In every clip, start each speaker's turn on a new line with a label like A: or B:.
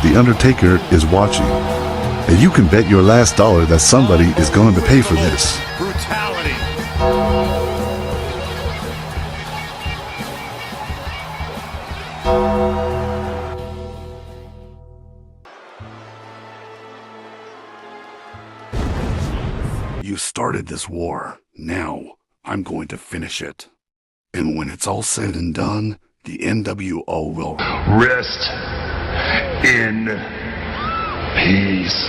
A: The Undertaker is watching. And you can bet your last dollar that somebody is going to pay for this.
B: Brutality.
A: You started this war. Now, I'm going to finish it. And when it's all said and done, the NWO will
C: rest in peace.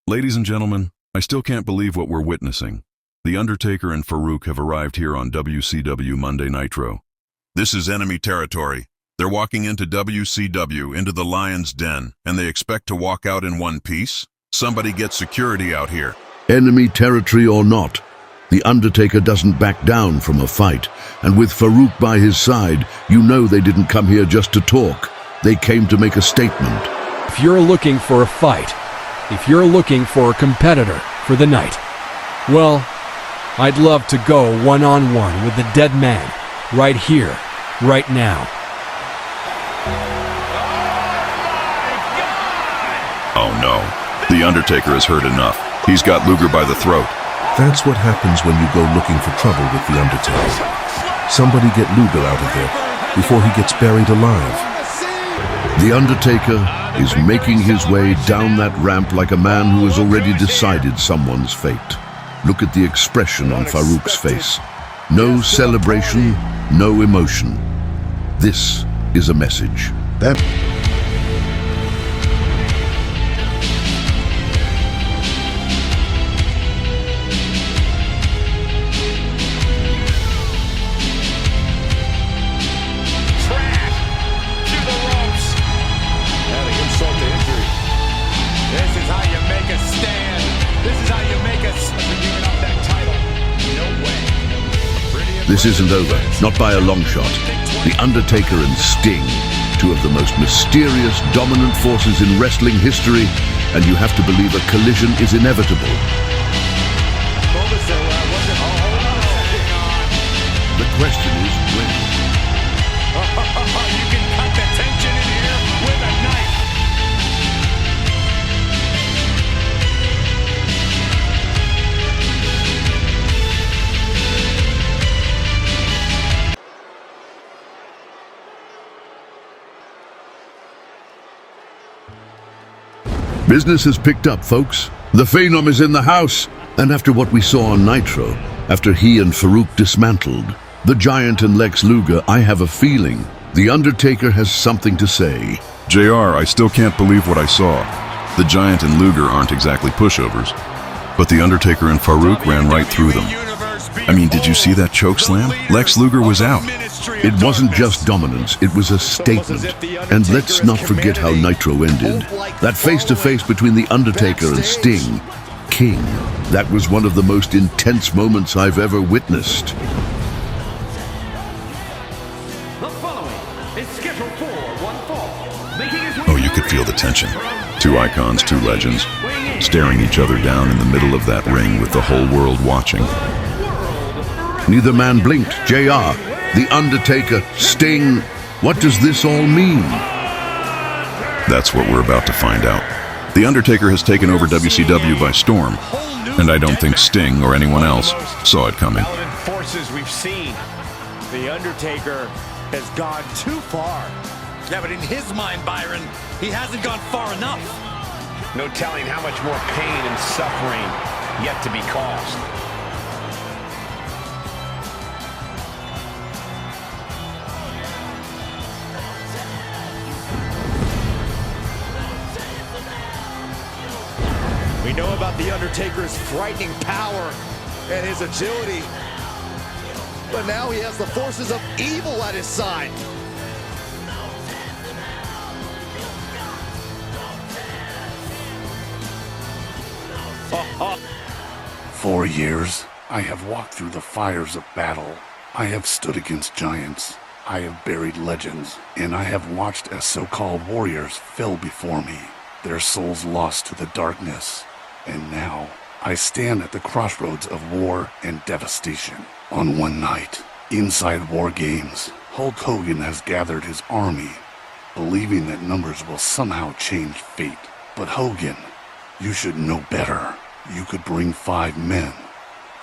D: Ladies and gentlemen, I still can't believe what we're witnessing. The Undertaker and Farouk have arrived here on WCW Monday Nitro. This is enemy territory. They're walking into WCW, into the Lion's Den, and they expect to walk out in one piece? Somebody get security out here.
E: Enemy territory or not, The Undertaker doesn't back down from a fight, and with Farouk by his side, you know they didn't come here just to talk. They came to make a statement.
F: If you're looking for a fight, if you're looking for a competitor for the night, well, I'd love to go one-on-one with the Deadman, right here, right now.
D: Oh no, The Undertaker has heard enough. He's got Luger by the throat.
G: That's what happens when you go looking for trouble with The Undertaker. Somebody get Luger out of there before he gets buried alive.
E: The Undertaker is making his way down that ramp like a man who has already decided someone's fate. Look at the expression on Farouk's face. No celebration, no emotion. This is a message. This isn't over, not by a long shot. The Undertaker and Sting, two of the most mysterious, dominant forces in wrestling history, and you have to believe a collision is inevitable. The question is when.
B: You can cut the tension in here with a knife.
E: Business has picked up, folks. The Phenom is in the house. And after what we saw on Nitro, after he and Farouk dismantled the Giant and Lex Luger, I have a feeling The Undertaker has something to say.
D: JR, I still can't believe what I saw. The Giant and Luger aren't exactly pushovers, but The Undertaker and Farouk ran right through them. I mean, did you see that choke slam? Lex Luger was out.
E: It wasn't just dominance, it was a statement. And let's not forget how Nitro ended. That face-to-face between The Undertaker and Sting. King. That was one of the most intense moments I've ever witnessed.
D: Oh, you could feel the tension. Two icons, two legends, staring each other down in the middle of that ring with the whole world watching.
E: Neither man blinked. JR, The Undertaker, Sting. What does this all mean?
D: That's what we're about to find out. The Undertaker has taken over WCW by storm, and I don't think Sting or anyone else saw it coming.
B: Forces we've seen. The Undertaker has gone too far. Yeah, but in his mind, Byron, he hasn't gone far enough. No telling how much more pain and suffering yet to be caused. We know about The Undertaker's frightening power and his agility. But now he has the forces of evil at his side.
A: For years, I have walked through the fires of battle. I have stood against giants. I have buried legends. And I have watched as so-called warriors fell before me, their souls lost to the darkness. And now, I stand at the crossroads of war and devastation. On one night, inside WarGames, Hulk Hogan has gathered his army, believing that numbers will somehow change fate. But Hogan, you should know better. You could bring 5 men.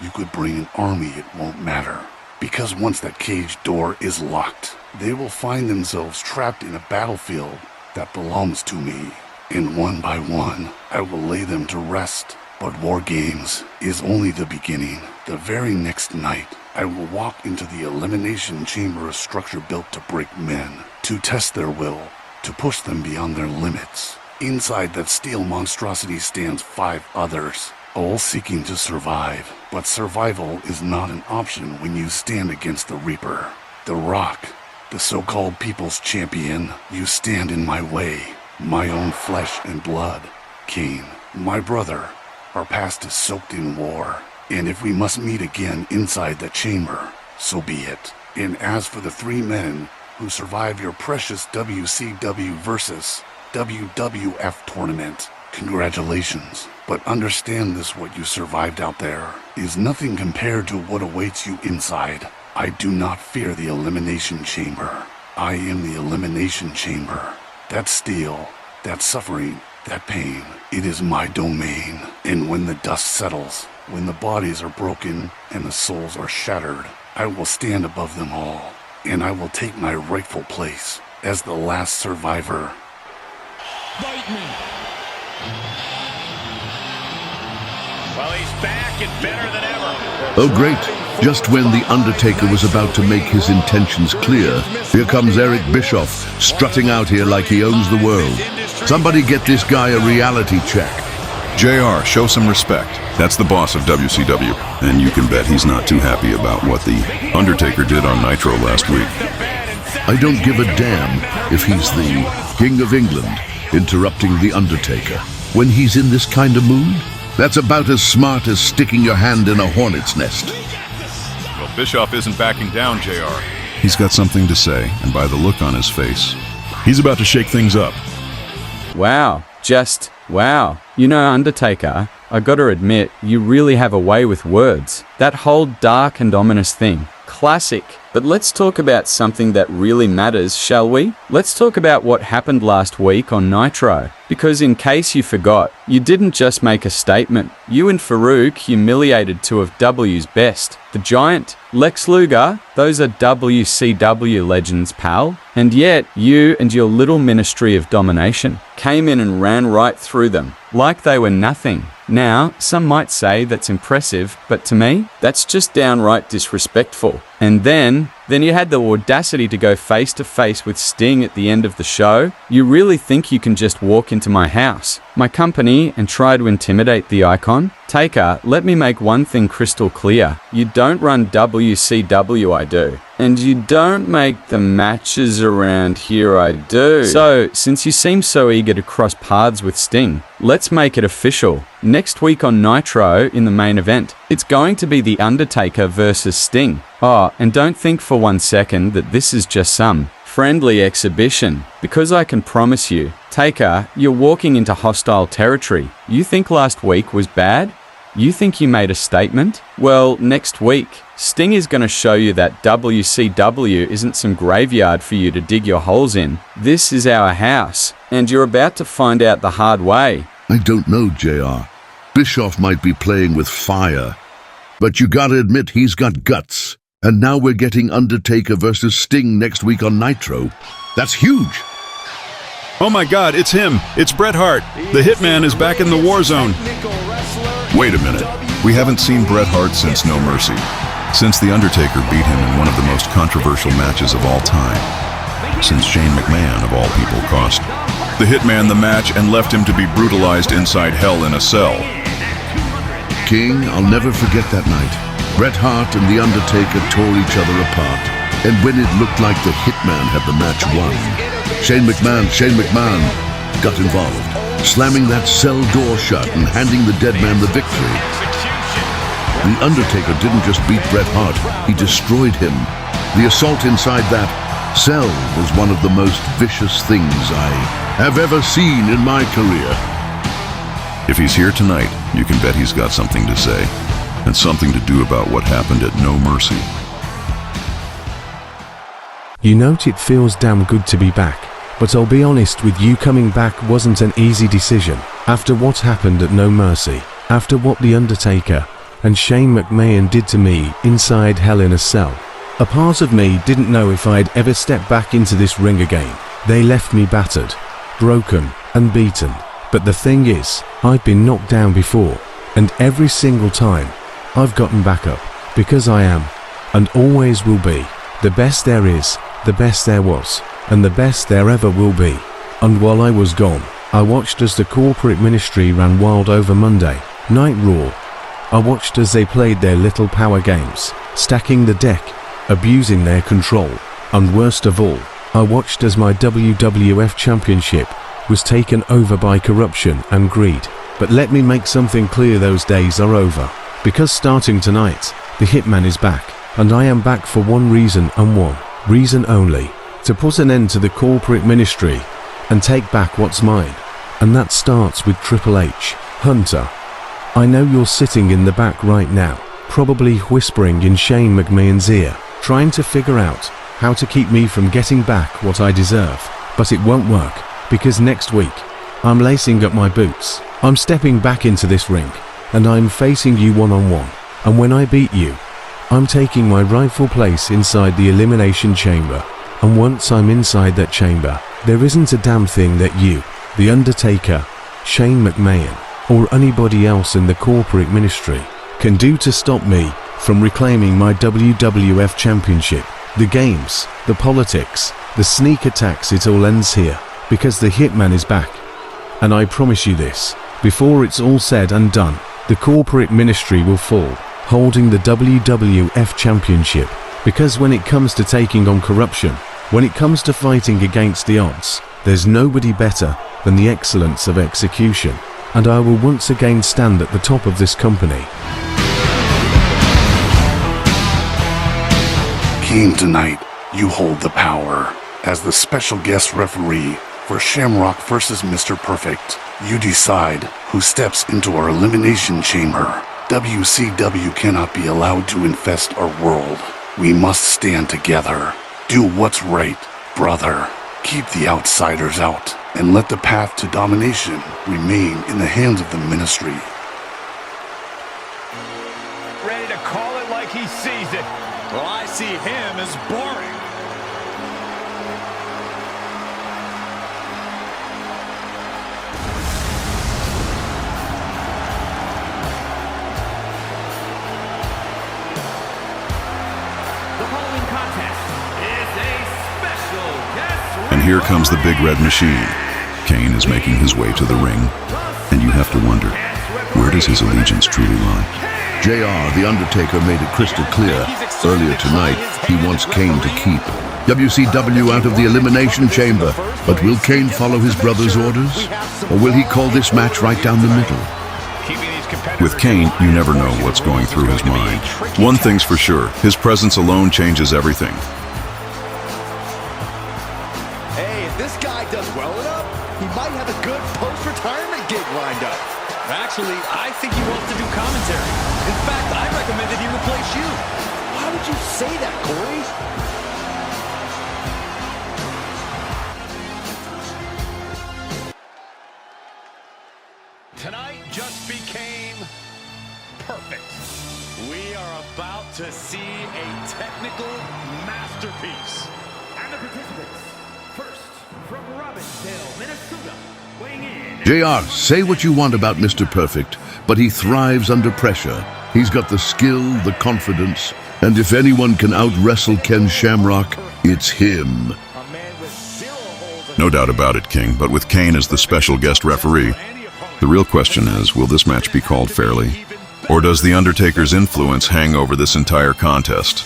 A: You could bring an army, it won't matter. Because once that cage door is locked, they will find themselves trapped in a battlefield that belongs to me. And one by one, I will lay them to rest. But WarGames is only the beginning. The very next night, I will walk into the Elimination Chamber, a structure built to break men, to test their will, to push them beyond their limits. Inside that steel monstrosity stands 5 others, all seeking to survive. But survival is not an option when you stand against the Reaper. The Rock, the so-called People's Champion, you stand in my way. My own flesh and blood. Kane, my brother, our past is soaked in war. And if we must meet again inside the chamber, so be it. And as for the 3 men who survived your precious WCW versus WWF tournament, congratulations. But understand this: what you survived out there is nothing compared to what awaits you inside. I do not fear the Elimination Chamber. I am the Elimination Chamber. That steel, that suffering, that pain, it is my domain. And when the dust settles, when the bodies are broken and the souls are shattered, I will stand above them all, and I will take my rightful place as the last survivor.
B: Bite me. Well, he's back and better than ever.
E: Oh great, just when the Undertaker was about to make his intentions clear, here comes Eric Bischoff, strutting out here like he owns the world. Somebody get this guy a reality check.
D: JR, show some respect. That's the boss of WCW, and you can bet he's not too happy about what the Undertaker did on Nitro last week.
E: I don't give a damn if he's the King of England interrupting the Undertaker. When he's in this kind of mood, that's about as smart as sticking your hand in a hornet's nest.
D: Well, Bischoff isn't backing down, JR. He's got something to say, and by the look on his face, he's about to shake things up.
H: Wow, just wow. You know, Undertaker, I gotta admit, you really have a way with words. That whole dark and ominous thing. Classic. But let's talk about something that really matters, shall we? Let's talk about what happened last week on Nitro. Because in case you forgot, you didn't just make a statement. You and Farouk humiliated 2 of W's best. The Giant, Lex Luger, those are WCW legends, pal. And yet, you and your little ministry of domination came in and ran right through them, like they were nothing. Now, some might say that's impressive, but to me, that's just downright disrespectful. And then you had the audacity to go face to face with Sting at the end of the show. You really think you can just walk into my house, my company, and try to intimidate the icon? Taker, let me make one thing crystal clear. You don't run WCW, I do. And you don't make the matches around here, I do. So, since you seem so eager to cross paths with Sting, let's make it official. Next week on Nitro, in the main event, it's going to be The Undertaker versus Sting. Oh, and don't think for 1 second that this is just some friendly exhibition, because I can promise you, Taker, you're walking into hostile territory. You think last week was bad? You think you made a statement? Well, next week, Sting is going to show you that WCW isn't some graveyard for you to dig your holes in. This is our house, and you're about to find out the hard way.
E: I don't know, JR. Bischoff might be playing with fire, but you gotta admit he's got guts. And now we're getting Undertaker versus Sting next week on Nitro. That's huge!
D: Oh my God, it's him! It's Bret Hart! The Hitman is back in the war zone! Wait a minute. We haven't seen Bret Hart since No Mercy. Since The Undertaker beat him in one of the most controversial matches of all time. Since Shane McMahon, of all people, cost the Hitman the match and left him to be brutalized inside hell in a cell.
E: King, I'll never forget that night. Bret Hart and The Undertaker tore each other apart. And when it looked like the Hitman had the match won, Shane McMahon got involved, slamming that cell door shut and handing the Deadman the victory. The Undertaker didn't just beat Bret Hart, he destroyed him. The assault inside that cell was one of the most vicious things I have ever seen in my career.
D: If he's here tonight, you can bet he's got something to say, and something to do about what happened at No Mercy.
G: You note it feels damn good to be back, but I'll be honest with you, coming back wasn't an easy decision. After what happened at No Mercy, after what The Undertaker and Shane McMahon did to me inside Hell in a Cell, a part of me didn't know if I'd ever step back into this ring again. They left me battered, broken, and beaten. But the thing is, I've been knocked down before, and every single time, I've gotten back up, because I am, and always will be, the best there is, the best there was, and the best there ever will be. And while I was gone, I watched as the corporate ministry ran wild over Monday Night Raw. I watched as they played their little power games, stacking the deck, abusing their control, and worst of all, I watched as my WWF Championship was taken over by corruption and greed. But let me make something clear, those days are over. Because starting tonight, the Hitman is back, and I am back for one reason and one reason only: to put an end to the corporate ministry and take back what's mine. And that starts with Triple H. Hunter, I know you're sitting in the back right now, probably whispering in Shane McMahon's ear, trying to figure out how to keep me from getting back what I deserve. But it won't work, because next week, I'm lacing up my boots, I'm stepping back into this ring, and I'm facing you one-on-one. And when I beat you, I'm taking my rightful place inside the Elimination Chamber. And once I'm inside that chamber, there isn't a damn thing that you, The Undertaker, Shane McMahon, or anybody else in the corporate ministry can do to stop me from reclaiming my WWF Championship. The games, the politics, the sneak attacks, it all ends here, because the Hitman is back. And I promise you this, before it's all said and done, the corporate ministry will fall, holding the WWF Championship. Because when it comes to taking on corruption, when it comes to fighting against the odds, there's nobody better than the excellence of execution. And I will once again stand at the top of this company.
A: Kane, tonight, you hold the power. As the special guest referee for Shamrock vs. Mr. Perfect, you decide who steps into our Elimination Chamber. WCW cannot be allowed to infest our world. We must stand together. Do what's right, brother. Keep the outsiders out, and let the path to domination remain in the hands of the ministry.
B: Ready to call it like he sees it. Well, I see him as boring.
I: The following contest is a special guest.
D: And here comes the big red machine. Kane is making his way to the ring, and you have to wonder, where does his allegiance truly lie?
E: JR, The Undertaker, made it crystal clear earlier tonight he wants Kane to keep WCW out of the Elimination Chamber. But will Kane follow his brother's orders? Or will he call this match right down the middle?
D: With Kane, you never know what's going through his mind. One thing's for sure, his presence alone changes everything.
B: Hey, if this guy does well enough, he might have a good post-retirement gig lined up.
I: Actually, I think he wants to do commentary. In fact, I recommended he replace you.
B: Why would you say that, Corey? Tonight just became perfect. We are about to see a technical masterpiece.
I: And the participants, first from Robbinsdale, Minnesota, weighing in.
E: JR, say what you want about Mr. Perfect, but he thrives under pressure. He's got the skill, the confidence, and if anyone can out-wrestle Ken Shamrock, it's him.
D: No doubt about it, King, but with Kane as the special guest referee, the real question is, will this match be called fairly? Or does The Undertaker's influence hang over this entire contest?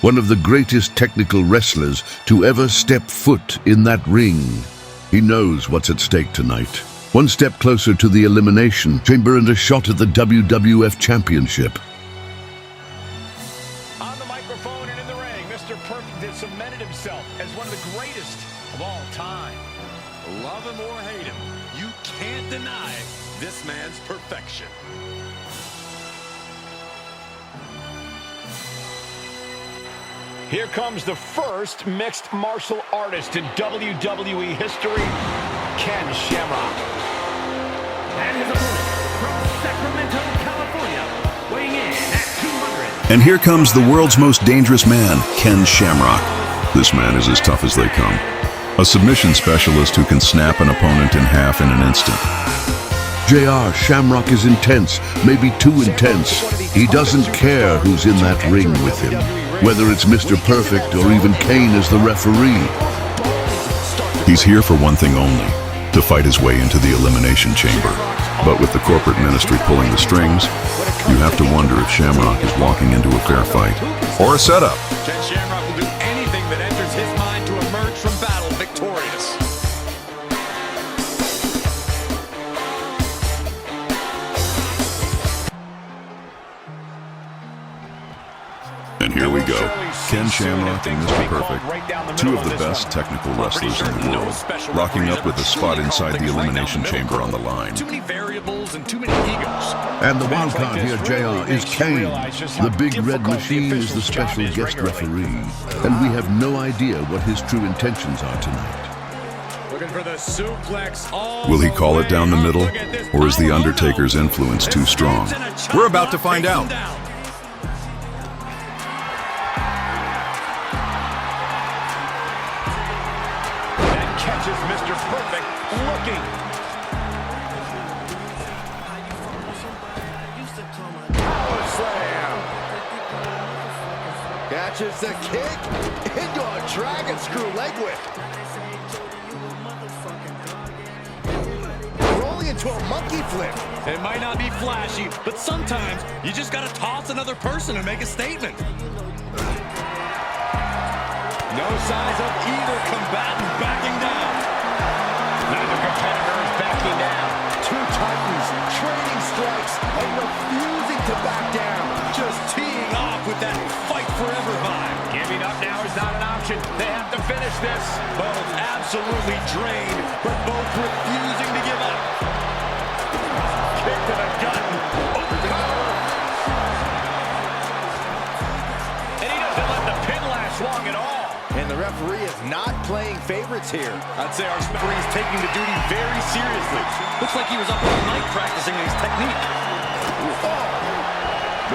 E: One of the greatest technical wrestlers to ever step foot in that ring. He knows what's at stake tonight. One step closer to the Elimination Chamber and a shot at the WWF Championship.
B: On the microphone and in the ring, Mr. Perfect has cemented himself as one of the greatest of all time. Love him or hate him, you can't deny this man's perfection.
J: Here comes the first mixed martial artist in WWE history, Ken Shamrock.
I: And his opponent from Sacramento, California, weighing in at 200.
D: And here comes the world's most dangerous man, Ken Shamrock. This man is as tough as they come. A submission specialist who can snap an opponent in half in an instant.
E: JR, Shamrock is intense, maybe too intense. He doesn't care who's in that ring with him, whether it's Mr. Perfect or even Kane as the referee.
D: He's here for one thing only, to fight his way into the Elimination Chamber. But with the corporate ministry pulling the strings, you have to wonder if Shamrock is walking into a fair fight or a setup.
B: Ken Shamrock will do anything that enters his mind to emerge from battle victorious.
D: And here we go, Ken Shamrock and Mr. Perfect, two of the best technical wrestlers in the world, rocking up with a spot inside the Elimination Chamber on the line.
B: Too many variables and too many egos.
E: And the wild card here, JR, is Kane. The big red machine is the special guest referee. And we have no idea what his true intentions are tonight.
B: Looking for the suplex all
D: Will he call it down the middle, or is the Undertaker's influence too strong? We're about to find out.
J: Catches Mr. Perfect looking. Power slam.
K: Catches the kick into a dragon screw leg whip. Rolling into a monkey flip.
B: It might not be flashy, but sometimes you just gotta toss another person and make a statement. No signs of either combatant backing down.
J: Neither competitor is backing down.
K: Two titans trading strikes and refusing to back down.
B: Just teeing off with that fight forever vibe.
J: Giving up now is not an option. They have to finish this.
B: Both absolutely drained, but both refusing to give up.
J: Kick to the gut. Overpower. And he doesn't let the pin last long at all.
K: And the referee is not playing favorites here.
B: I'd say our referee is taking the duty very seriously. Looks like he was up all night practicing his technique.
K: Oh.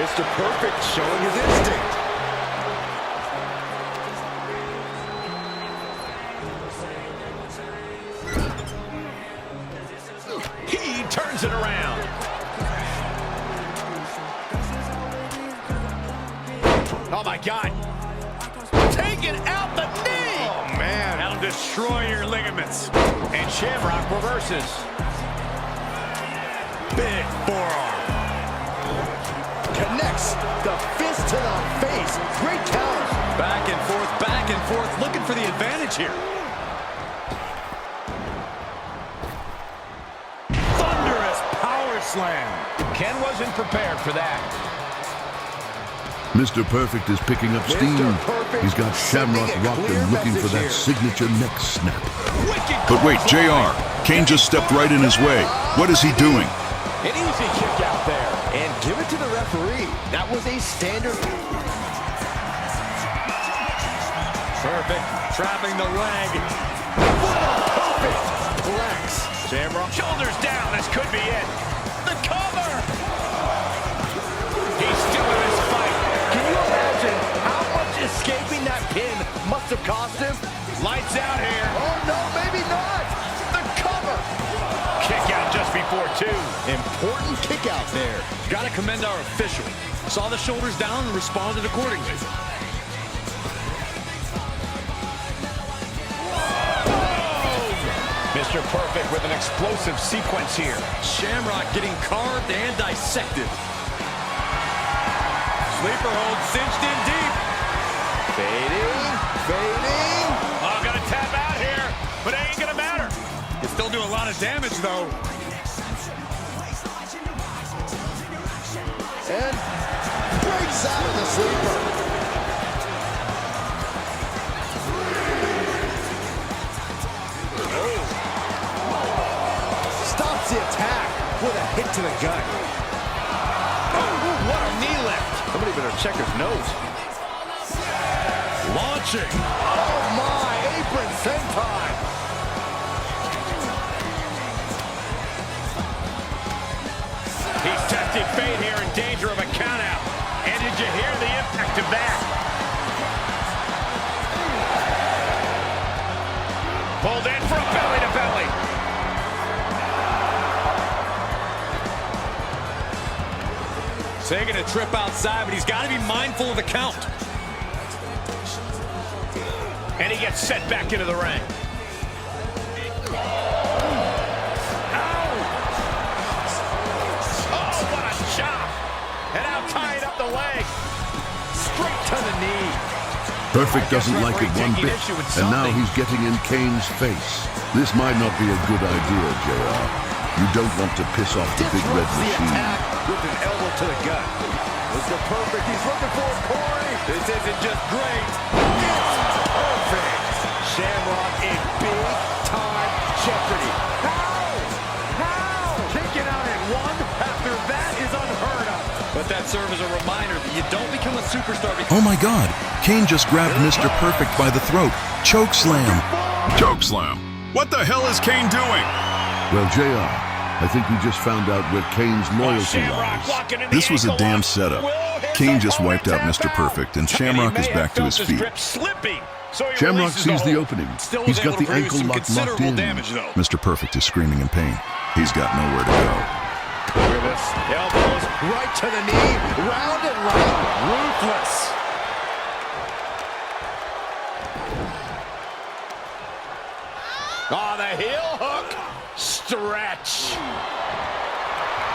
K: Mr. Perfect showing his instinct.
J: He turns it around. Oh my God. Taking out the knee.
B: Oh man, that'll destroy your ligaments.
J: And Shamrock reverses.
B: Big forearm.
K: Connects the fist to the face. Great counter.
B: Back and forth, looking for the advantage here. Thunderous power slam.
J: Ken wasn't prepared for that.
E: Mr. Perfect is picking up steam. He's got Shamrock rocked and looking for that signature neck snap.
D: But wait, JR, Kane just stepped right in his way. What is he doing?
K: An easy kick out there. And give it to the referee. That was a standard.
B: Perfect, trapping the leg.
K: Perfect flex.
B: Shamrock.
J: Shoulders down, this could be it. The cover! He's still in his fight.
K: Can you imagine how much escaping that pin must have cost him?
J: Lights out here.
K: Oh no, maybe not. The cover.
J: Kick out just before two.
K: Important kick out there.
B: Gotta commend our official. Saw the shoulders down and responded accordingly.
J: Mr. Perfect with an explosive sequence here.
B: Shamrock getting carved and dissected. Sleeper hold cinched in deep.
K: Fading, fading.
J: Oh, gotta tap out here, but it ain't gonna matter.
B: Can still do a lot of damage though.
K: And breaks out of the sleeper. Stops the attack with a
J: goes. Launching. Oh my, apron senton.
B: He's testing fate here, in danger of a countout. And did you hear the impact of that? Pulled in for a belly-to-belly.
J: Taking a trip outside, but he's got to be mindful of the count.
B: And he gets set back into the ring. And now tying up the leg. Straight to the knee.
E: Perfect doesn't like it one bit, and now he's getting in Kane's face. This might not be a good idea, JR. You don't want to piss off the big red machine.
J: With an elbow to the gut. Mr. Perfect, he's looking for a Corey. This isn't just great. It's perfect. Shamrock in big-time jeopardy. How? Taken out at one after that is unheard of. But that serves as a reminder that you don't become a superstar.
D: Oh my God! Kane just grabbed Mr. Perfect by the throat. Choke slam. Choke slam. What the hell is Kane doing?
E: Well, JR, I think we just found out where Kane's loyalty lies.
D: This was a damn setup. Kane just wiped out Mr. Perfect, and Shamrock is back to his feet.
E: Shamrock sees the opening. He's got the ankle lock locked in.
D: Mr. Perfect is screaming in pain. He's got nowhere to go.
J: Look at this. Elbows right to the knee. Round and round. Ruthless.
B: Oh, the heel hook. Stretch.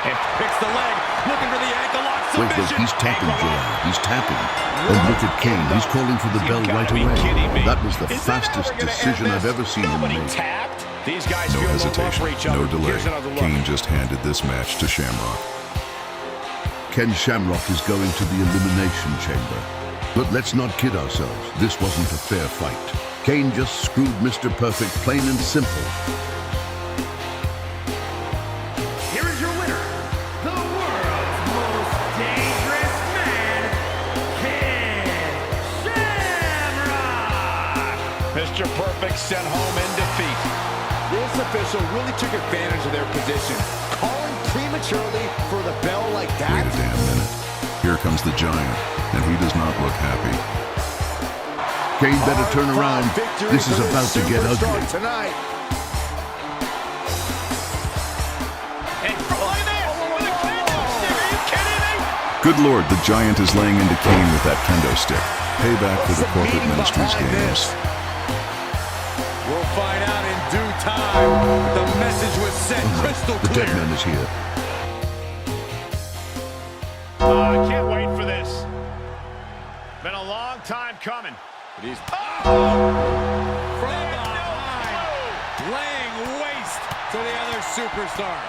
J: And picks the leg. Looking for the ankle lock submission.
E: Wait, he's tapping, JR. He's tapping. And look at Kane. He's calling for the bell right away. That was the fastest decision I've ever seen him make.
B: Tapped? These guys
D: No
B: feel
D: hesitation,
B: for each other.
D: no delay.
B: Here's another look.
D: Kane just handed this match to Shamrock.
E: Ken Shamrock is going to the Elimination Chamber. But let's not kid ourselves. This wasn't a fair fight. Kane just screwed Mr. Perfect plain and simple.
I: Here is your winner, the world's most dangerous man, Ken Shamrock.
B: Mr. Perfect sent home in defeat.
J: This official really took advantage of their position. Calling prematurely for the bell like that.
D: Wait a damn minute. Here comes the Giant, and he does not look happy.
E: Kane better turn around. This is about to get ugly.
J: Tonight.
D: Good Lord, the Giant is laying into Kane with that kendo stick. Payback for the corporate ministry's games.
J: We'll find out in due time. The message was sent crystal
E: The
J: clear.
E: Deadman is here.
B: I can't wait for this. Been a long time coming.
J: He's from behind, laying waste to the other superstar.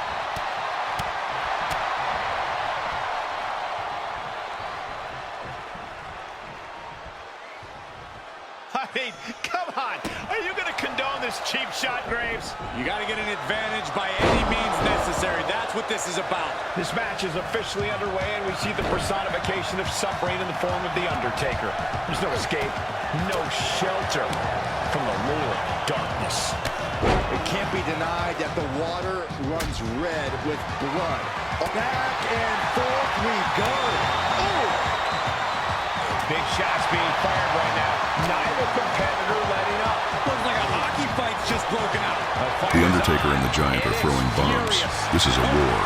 B: I mean, come on. Are you going to condone this cheap shot, Graves?
J: You got to get an advantage by any means necessary. That's what this is about.
B: This match is officially underway, and we see the personification of suffering in the form of The Undertaker. There's no escape, no shelter from the lure of darkness.
J: It can't be denied that the water runs red with blood. Back and forth we go. Ooh.
B: Big shots being fired right now. Neither competitor letting up.
J: Looks like a hockey fight's just broken out.
D: The Undertaker and the Giant are throwing bombs. This is a war.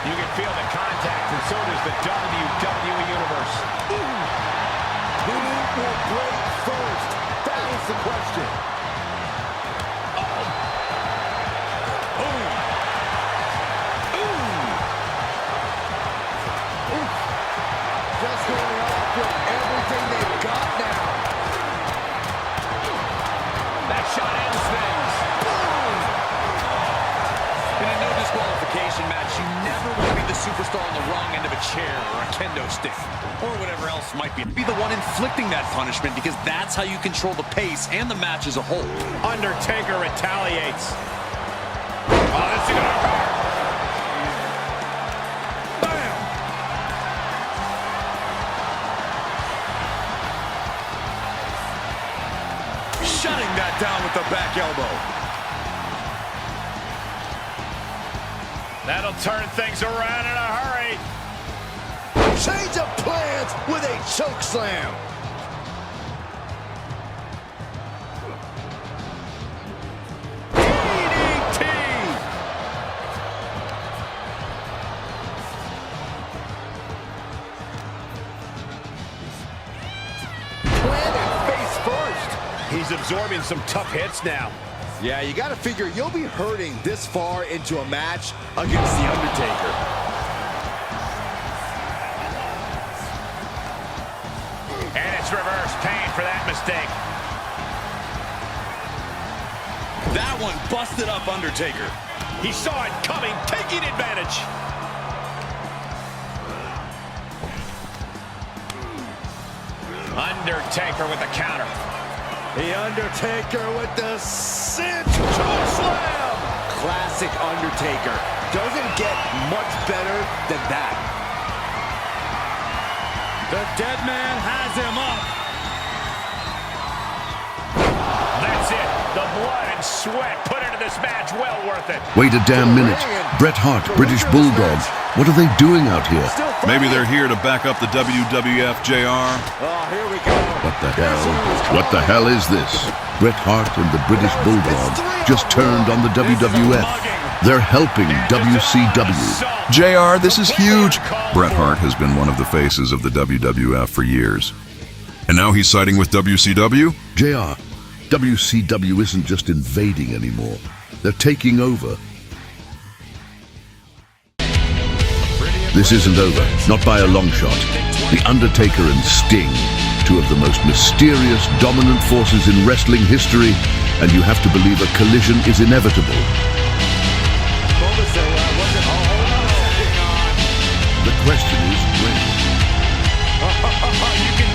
B: You can feel the contact, and so does the WWE Universe.
J: Who will break first? That is the question. Just going off with everything they've got now.
B: That shot ends things.
J: In a no disqualification match, you never want to be the superstar on the wrong end of a chair or a kendo stick or whatever else might be. Be the one inflicting that punishment because that's how you control the pace and the match as a whole.
B: Undertaker retaliates. Oh, this is gonna hurt. Bam! shutting that down with the back elbow.
I: That'll turn things around in a hurry.
K: Change of plans with a choke slam.
B: DDT.
K: Planted face first.
B: He's absorbing some tough hits now.
K: Yeah, you got to figure you'll be hurting this far into a match against The Undertaker.
I: And it's reverse pain for that mistake.
B: That one busted up Undertaker.
I: He saw it coming, taking advantage. Undertaker with the counter.
K: The Undertaker with the cinch choke slam. Classic Undertaker. Doesn't get much better than that.
I: The Deadman has him up. That's it. The blood and sweat put into this match. Well worth it.
E: Wait a damn minute. Bret Hart, British Bulldog. What are they doing out here?
D: Maybe they're here to back up the WWF, JR.
K: Oh, here we go.
E: What the hell? What the hell is this? Bret Hart and the British Bulldog just turned on the WWF. They're helping WCW.
D: JR, this is huge. Bret Hart has been one of the faces of the WWF for years. And now he's siding with WCW?
E: JR, WCW isn't just invading anymore. They're taking over. This isn't over, not by a long shot. The Undertaker and Sting, two of the most mysterious, dominant forces in wrestling history, and you have to believe a collision is inevitable. The question is when.
I: You can